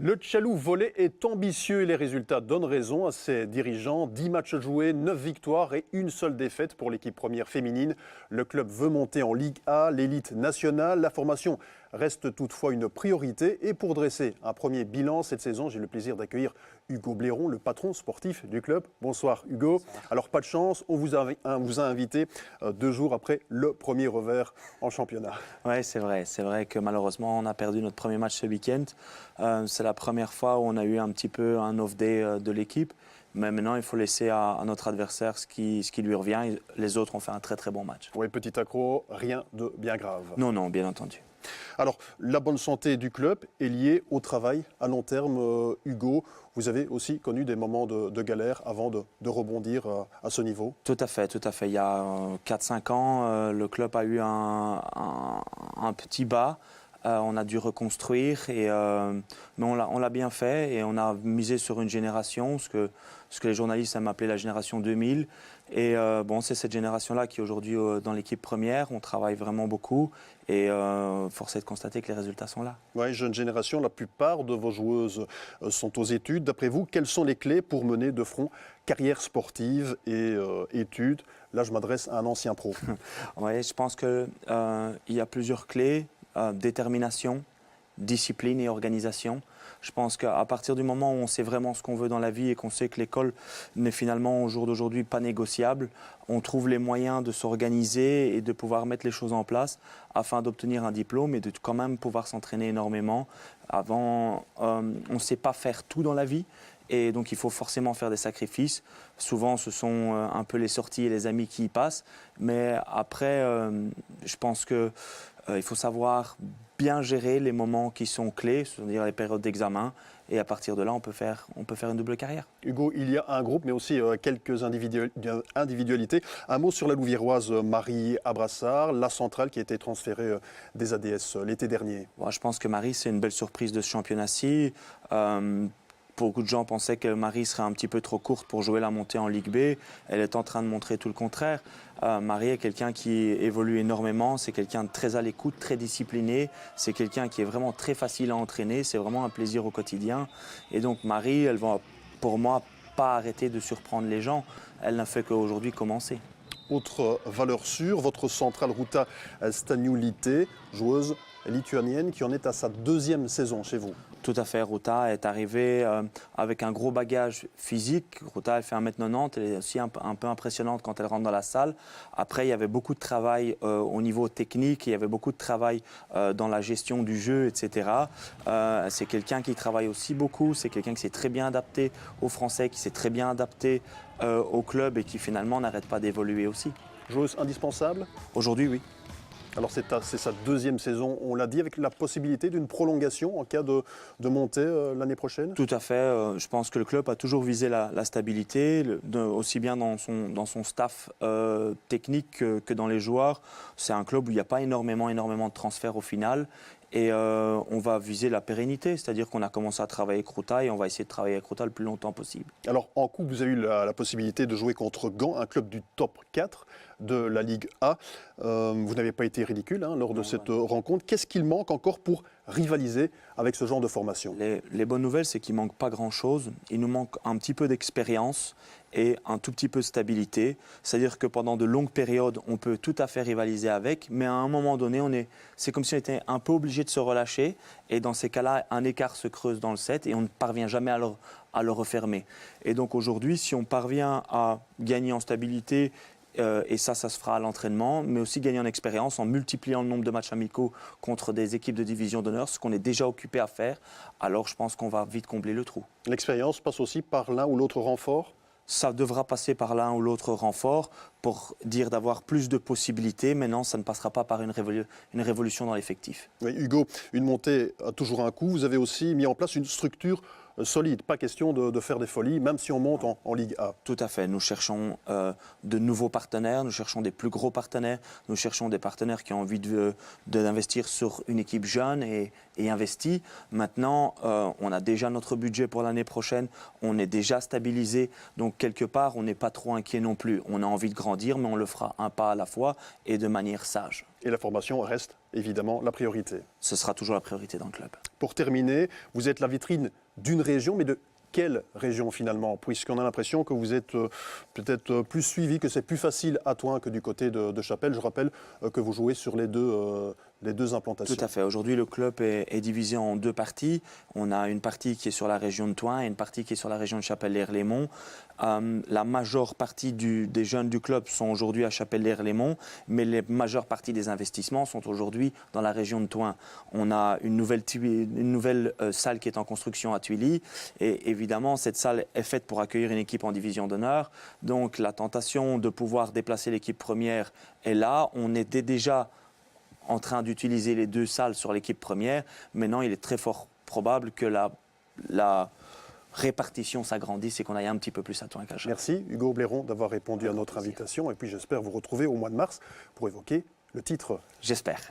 Le Tchalou volley est ambitieux et les résultats donnent raison à ses dirigeants. 10 matchs joués, 9 victoires et une seule défaite pour l'équipe première féminine. Le club veut monter en Ligue A, l'élite nationale. La formation reste toutefois une priorité. Et pour dresser un premier bilan cette saison, j'ai le plaisir d'accueillir Hugo Blairon, le patron sportif du club. Bonsoir Hugo. Alors pas de chance, on vous a invité 2 jours après le premier revers en championnat. Oui, c'est vrai. C'est vrai que malheureusement, on a perdu notre premier match ce week-end. C'est la première fois où on a eu un petit peu un off-day de l'équipe. Mais maintenant, il faut laisser à notre adversaire ce qui lui revient. Les autres ont fait un très très bon match. Oui, petit accro, rien de bien grave. Non, non, bien entendu. Alors, la bonne santé du club est liée au travail à long terme. Hugo, vous avez aussi connu des moments de galère avant de rebondir à ce niveau? Tout à fait, tout à fait. Il y a 4-5 ans, le club a eu un petit bas. On a dû reconstruire, mais on l'a bien fait et on a misé sur une génération, ce que les journalistes aiment appeler la génération 2000. Et c'est cette génération-là qui est aujourd'hui dans l'équipe première. On travaille vraiment beaucoup et force est de constater que les résultats sont là. Oui, jeune génération, la plupart de vos joueuses sont aux études. D'après vous, quelles sont les clés pour mener de front carrière sportive et études? Là, je m'adresse à un ancien pro. Oui, je pense qu'il y a plusieurs clés. Détermination, discipline et organisation. Je pense qu'à partir du moment où on sait vraiment ce qu'on veut dans la vie et qu'on sait que l'école n'est finalement au jour d'aujourd'hui pas négociable, on trouve les moyens de s'organiser et de pouvoir mettre les choses en place afin d'obtenir un diplôme et de quand même pouvoir s'entraîner énormément. Avant, on ne sait pas faire tout dans la vie. Et donc, il faut forcément faire des sacrifices. Souvent, ce sont un peu les sorties et les amis qui y passent. Mais après, je pense qu'il faut savoir bien gérer les moments qui sont clés, c'est-à-dire les périodes d'examen. Et à partir de là, on peut faire une double carrière. Hugo, il y a un groupe, mais aussi quelques individualités. Un mot sur la Louviéroise Marie Abrassard, la centrale qui a été transférée des ADS l'été dernier. Bon, je pense que Marie, c'est une belle surprise de ce championnat-ci. Beaucoup de gens pensaient que Marie serait un petit peu trop courte pour jouer la montée en Ligue B. Elle est en train de montrer tout le contraire. Marie est quelqu'un qui évolue énormément. C'est quelqu'un de très à l'écoute, très discipliné. C'est quelqu'un qui est vraiment très facile à entraîner. C'est vraiment un plaisir au quotidien. Et donc Marie, elle va, pour moi, pas arrêter de surprendre les gens. Elle n'a fait qu'aujourd'hui commencer. Autre valeur sûre, votre centrale Ruta Staniulite, joueuse lituanienne qui en est à sa 2e saison chez vous. Tout à fait. Ruta est arrivée avec un gros bagage physique. Ruta, elle fait 1m90. Elle est aussi un peu impressionnante quand elle rentre dans la salle. Après, il y avait beaucoup de travail au niveau technique. Il y avait beaucoup de travail dans la gestion du jeu, etc. C'est quelqu'un qui travaille aussi beaucoup. C'est quelqu'un qui s'est très bien adapté aux Français, qui s'est très bien adapté au club et qui finalement n'arrête pas d'évoluer aussi. Joueuse indispensable? Aujourd'hui, oui. Alors c'est sa 2e saison, on l'a dit, avec la possibilité d'une prolongation en cas de montée l'année prochaine? Tout à fait. Je pense que le club a toujours visé la stabilité, aussi bien dans son staff technique que dans les joueurs. C'est un club où il n'y a pas énormément de transferts au final. Et on va viser la pérennité, c'est-à-dire qu'on a commencé à travailler avec Ruta et on va essayer de travailler avec Ruta le plus longtemps possible. Alors en coupe, vous avez eu la possibilité de jouer contre Gand, un club du top 4 de la Ligue A. Vous n'avez pas été ridicule lors de cette rencontre. Qu'est-ce qu'il manque encore pour rivaliser avec ce genre de formation? Les bonnes nouvelles, c'est qu'il ne manque pas grand-chose. Il nous manque un petit peu d'expérience et un tout petit peu de stabilité. C'est-à-dire que pendant de longues périodes, on peut tout à fait rivaliser avec, mais à un moment donné, c'est comme si on était un peu obligé de se relâcher. Et dans ces cas-là, un écart se creuse dans le set et on ne parvient jamais à le refermer. Et donc aujourd'hui, si on parvient à gagner en stabilité, et ça se fera à l'entraînement, mais aussi gagner en expérience en multipliant le nombre de matchs amicaux contre des équipes de division d'honneur, ce qu'on est déjà occupé à faire, alors je pense qu'on va vite combler le trou. L'expérience passe aussi par l'un ou l'autre renfort? Ça devra passer par l'un ou l'autre renfort pour dire d'avoir plus de possibilités. Maintenant, ça ne passera pas par une révolution dans l'effectif. Oui, Hugo, une montée a toujours un coût. Vous avez aussi mis en place une structure solide. Pas question de faire des folies, même si on monte en Ligue A. Tout à fait. Nous cherchons de nouveaux partenaires, nous cherchons des plus gros partenaires, nous cherchons des partenaires qui ont envie d'investir sur une équipe jeune et investie. Maintenant, on a déjà notre budget pour l'année prochaine, on est déjà stabilisé, donc quelque part, on n'est pas trop inquiet non plus. On a envie de grandir, mais on le fera un pas à la fois et de manière sage. et la formation reste évidemment la priorité. Ce sera toujours la priorité dans le club. Pour terminer, vous êtes la vitrine d'une région, mais de quelle région finalement? Puisqu'on a l'impression que vous êtes peut-être plus suivi, que c'est plus facile à Thoin que du côté de Chapelle. Je rappelle que vous jouez sur les deux implantations. Tout à fait. Aujourd'hui, le club est divisé en deux parties. On a une partie qui est sur la région de Thoin et une partie qui est sur la région de Chapelle-lès-Relémont. La majeure partie des jeunes du club sont aujourd'hui à Chapelle-lès-Relémont, mais la majeure partie des investissements sont aujourd'hui dans la région de Thoin. On a une nouvelle salle qui est en construction à Tuilly et évidemment, cette salle est faite pour accueillir une équipe en division d'honneur. Donc, la tentation de pouvoir déplacer l'équipe première est là. On était déjà en train d'utiliser les deux salles sur l'équipe première. Maintenant, il est très fort probable que la répartition s'agrandisse et qu'on aille un petit peu plus à Thoin qu'à Chapelle. Merci Hugo Blairon d'avoir répondu à notre invitation et puis j'espère vous retrouver au mois de mars pour évoquer le titre. J'espère.